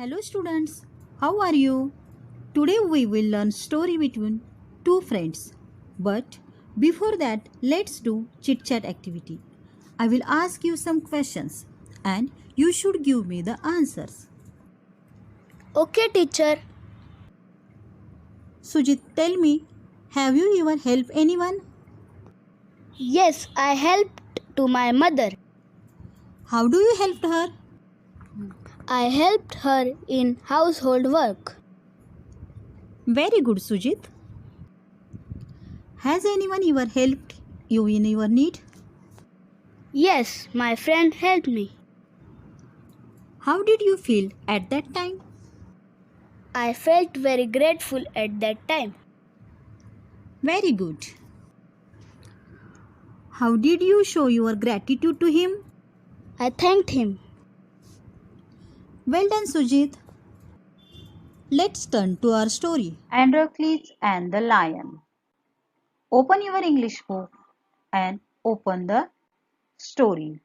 Hello students, how are you? Today we will learn story between two friends. But before that, let's do chit chat activity. I will ask you some questions and you should give me the answers. Okay, teacher. Sujit, tell me, have you ever helped anyone? Yes, I helped to my mother. How do you help her? I helped her in household work. Very good, Sujit. Has anyone ever helped you in your need? Yes, my friend helped me. How did you feel at that time? I felt very grateful at that time. Very good. How did you show your gratitude to him? I thanked him. Well done, Sujit. Let's turn to our story. Androcles and the Lion. Open your English book and open the story.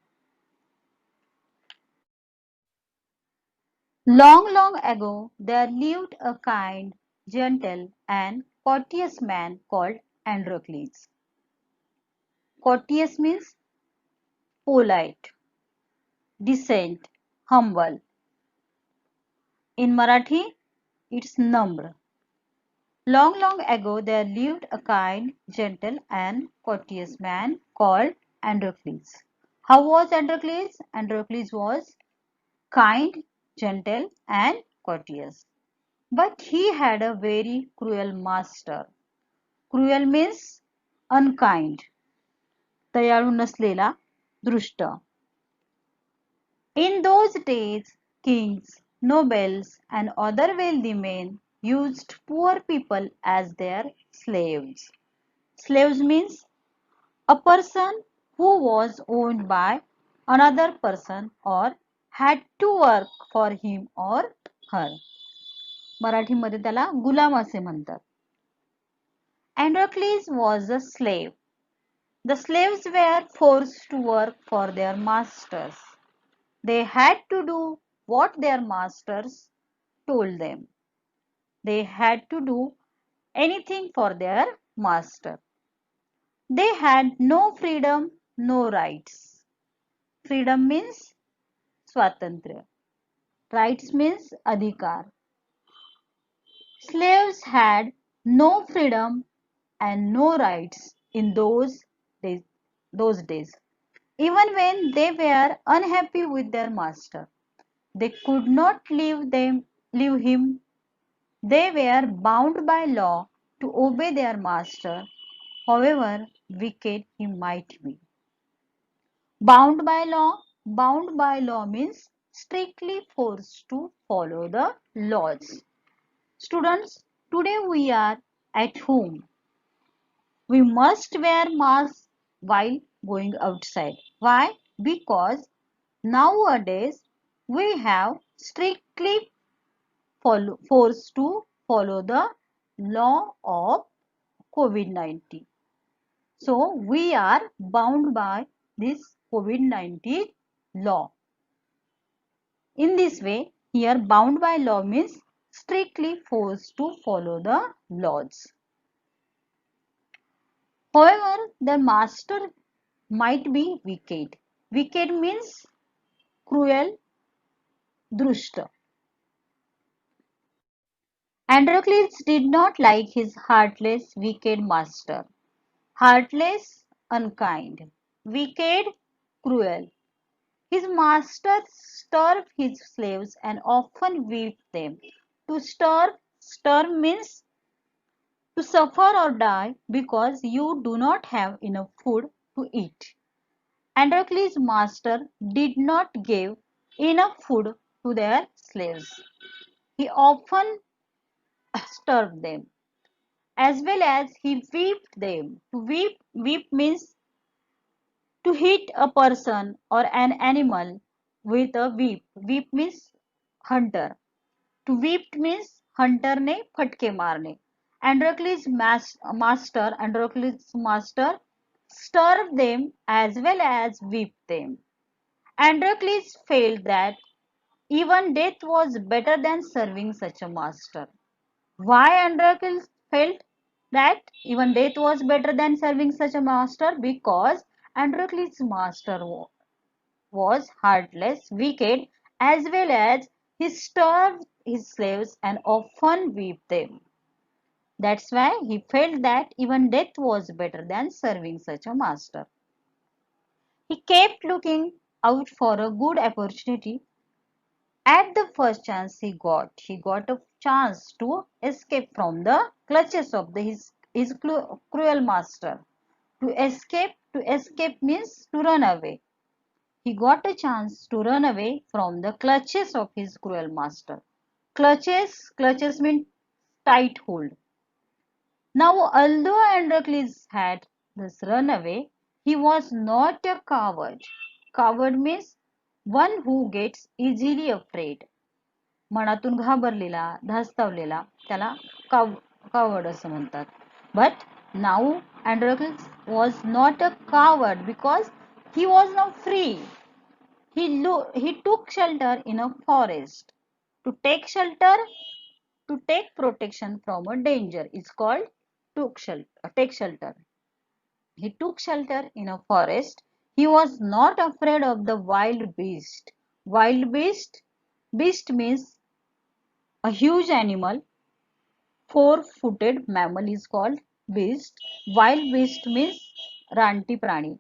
Long, long ago, there lived a kind, gentle, and courteous man called Androcles. Courteous means polite, decent, humble. In Marathi, it's Namr. Long, long ago, there lived a kind, gentle, and courteous man called Androcles. How was Androcles? Androcles was kind, gentle, and courteous. But he had a very cruel master. Cruel means unkind, दयाळू नसलेला, दृष्ट. In those days, kings, nobles, and other wealthy men used poor people as their slaves. Slaves means a person who was owned by another person or had to work for him or her. मराठीमध्ये त्याला गुलाम असे म्हणतात. Androcles was a slave. The slaves were forced to work for their masters. They had to do what their masters told them. They had to do anything for their master. They had no freedom, no rights. Freedom means स्वातंत्र्य. Rights means अधिकार. Slaves had no freedom and no rights in days, those days. Even when they were unhappy with their master, they could not leave him. They were bound by law to obey their master, however wicked he might be. Bound by law means strictly forced to follow the laws. Students, today we are at home. We must wear masks while going outside. Why? Because nowadays we have strictly forced to follow the law of COVID-19. So we are bound by this COVID-19 law. In this way, here bound by law means strictly forced to follow the laws. However, the master might be wicked. Wicked means cruel, drushta. Androcles did not like his heartless, wicked master. Heartless, unkind. Wicked, cruel. His master starved his slaves and often whipped them. To starve means to suffer or die because you do not have enough food to eat. Androcles' master did not give enough food to their slaves. He often starved them as well as he whipped them. To whip means to hit a person or an animal with a whip. Whip means hunter. To whip means hunter ने फटके मारने. Androcles' master starved them as well as whipped them. Androcles felt that Even death was better than serving such a master. Why Androcles felt that even death was better than serving such a master? Because Androcles' master was heartless, wicked, as well as he starved his slaves and often whipped them. That's why he felt that even death was better than serving such a master. He kept looking out for a good opportunity. At the first chance he got a chance to escape from the clutches of his cruel master. To escape means to run away. He got a chance to run away from the clutches of his cruel master. Clutches mean tight hold. Now, although Androcles had thus run away, he was not a coward. Coward means one who gets easily afraid. मनातून घाबरलेला, धास्तावलेला त्याला coward असं म्हणतात. But now Androcles was not a coward because he was now free. He took shelter in a forest. To take shelter, to take protection from a danger is called take shelter. He took shelter in a forest. He was not afraid of the wild beast. Wild beast means a huge animal. Four-footed mammal is called beast. Wild beast means ranti prani.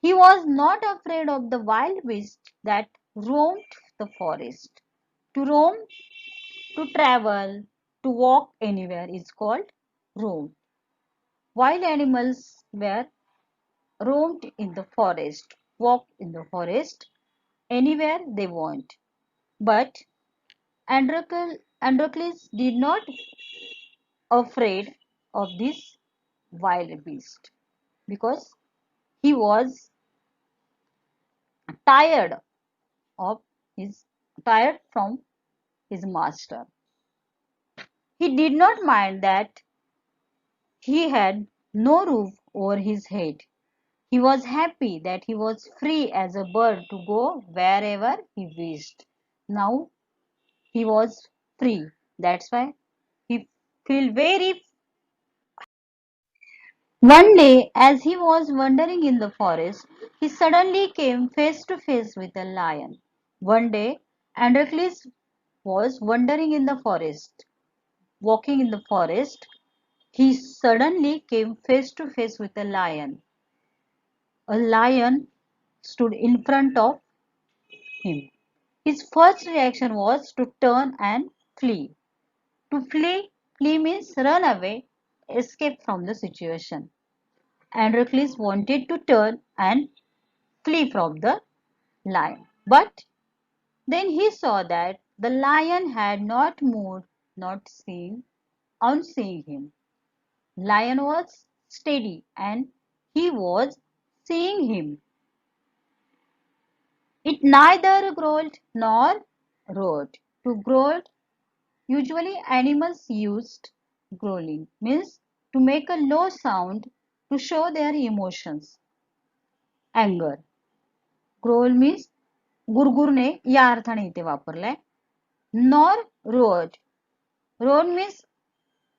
He was not afraid of the wild beasts that roamed the forest. To roam, to travel, to walk anywhere is called roam. Wild animals were roamed in the forest, walked in the forest anywhere they want. But Androcles did not afraid of this wild beast because he was tired of his tired from his master. He did not mind that he had no roof over his head. He was happy that he was free as a bird to go wherever he wished. Now he was free. That's why he felt very. One day, as he was wandering in the forest, he suddenly came face to face with a lion. One day, Androcles was wandering in the forest, walking in the forest. He suddenly came face to face with a lion. A lion stood in front of him. His first reaction was to turn and flee. To flee means run away, escape from the situation. Androcles wanted to turn and flee from the lion. But then he saw that the lion had not moved, not seen, on seeing him. Lion was steady and he was seeing him. It neither growled nor roared. To growl, usually animals used growling, means to make a low sound to show their emotions. Anger. Growl means गुरगुरणे या अर्थाने इथे वापरलाय. Nor roared. Roar means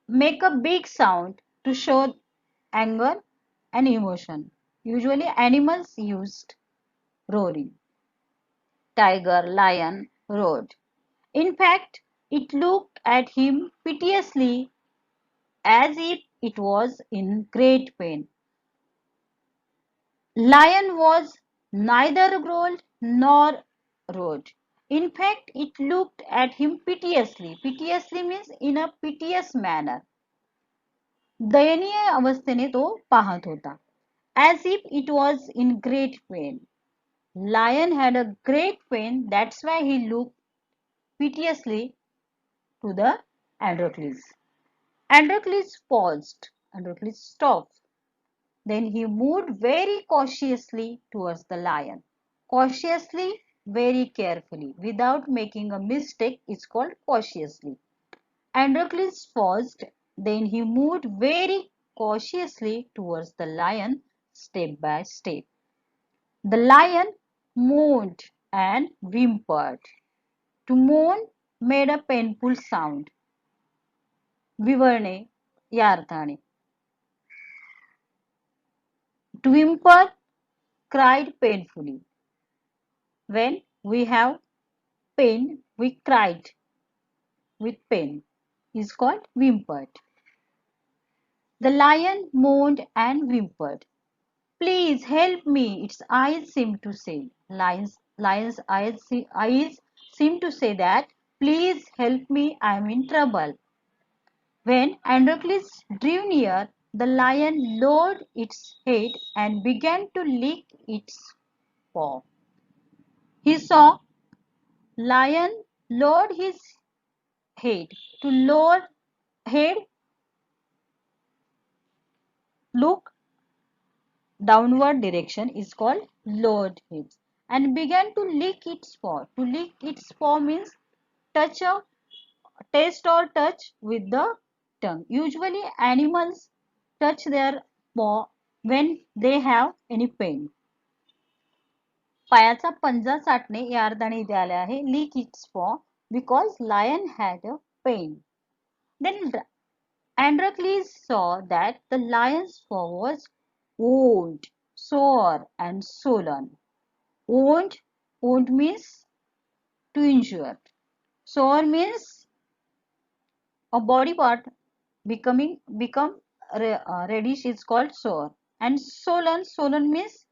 make a big sound to show anger and emotion. Usually animals used roaring. Tiger, lion roared. In fact, it looked at him piteously as if it was in great pain. Lion was neither growled nor roared. In fact, it looked at him piteously. Piteously means in a piteous manner. दयनीय अवस्थेने तो पाहत होता. As if it was in great pain. Lion had a great pain, that's why he looked piteously to the Androcles. Androcles paused. Androcles stopped. Then he moved very cautiously towards the lion. Cautiously, very carefully, without making a mistake, is called cautiously. Androcles paused. Then he moved very cautiously towards the lion, step by step. The lion moved. and whimpered. To moan made a painful sound. विवरणे या अर्थाने. To whimper, cried painfully. When we have pain, we cried with pain. Is called whimpered. The lion moaned and whimpered. Please help me, its eyes seem to say. Lion's eyes seem to say that, please help me, I am in trouble. When Androcles drew near, the lion lowered its head and began to lick its paw. He saw lion lowered his head to lower head, look downward direction is called lowered head, and began to lick its paw. To lick its paw means touch a taste or touch with the tongue. Usually animals touch their paw when they have any pain. पायाचा पंजा चाटणे या अर्थाने इथे आले आहे. Lick its paw because lion had a pain. Then Androcles saw that the lion's paw was wound, sore and swollen. Wound means to injure. Sore means a body part become reddish is called sore. And swollen means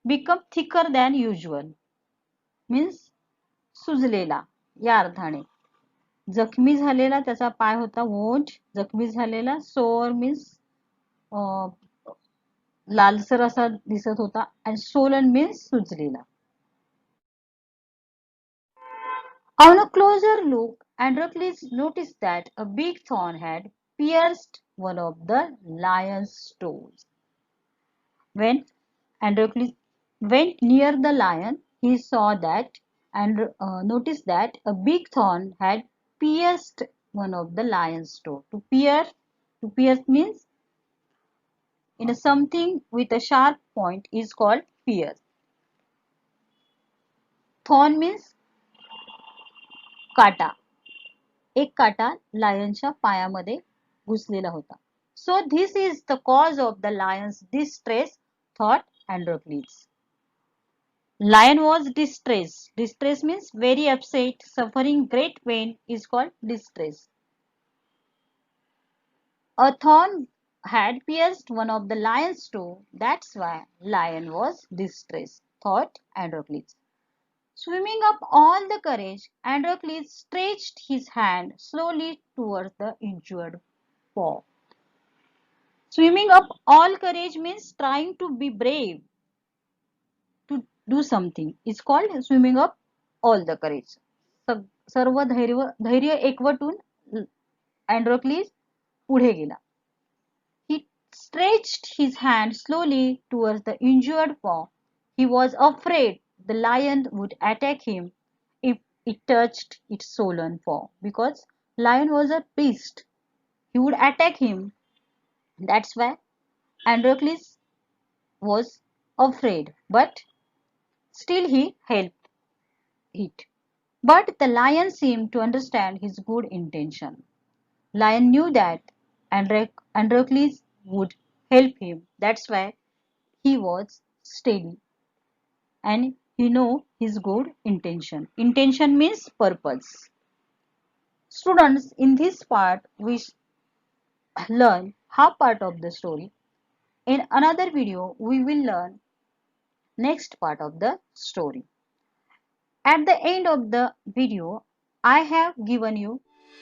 become thicker than usual. Means सुजलेला या अर्थाने. जखमी झालेला त्याचा पाय होता wound. जखमी झालेला Zoar means लालसर असा दिसत होता. and swollen means सुजलेला. On a closer look, Androcles noticed that a big thorn had pierced one of the lion's toes. When Androcles went near the lion, he saw that and noticed that a big thorn had pierced one of the lion's toe. To pierce means in a something with a sharp point is called pierce. Thorn means काटा. एक काटा लायनच्या पायामध्ये घुसलेला होता. So this is the cause of the lion's distress, thought Androcles. Lion was distressed. Distress means very upset, suffering great pain is called distress. A thorn had pierced one of the lion's toe. That's why lion was distressed, thought Androcles. Swimming up all the courage, Androcles stretched his hand slowly towards the injured paw. Swimming up all courage means trying to be brave, to do something. It's called swimming up all the courage. सर्व धैर्य एकवटून Androcles पुढे गेला. He stretched his hand slowly towards the injured paw. He was afraid the lion would attack him if it touched its swollen paw, because lion was a beast. He would attack him. That's why Androcles was afraid, but still he helped it. But the lion seemed to understand his good intention. Lion knew that Androcles would help him. That's why he was steady and he know his good intention. Intention means purpose. Students, in this part we learn half part of the story. In another video we will learn next part of the story. At the end of the video I have given you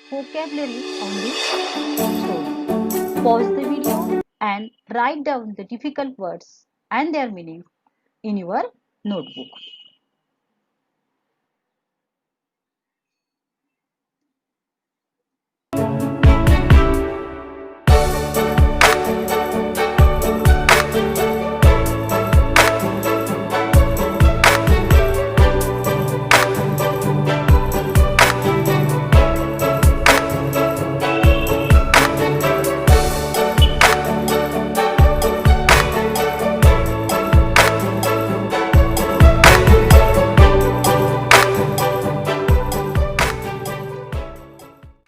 vocabulary on this story. Pause the video and write down the difficult words and their meaning in your notebook.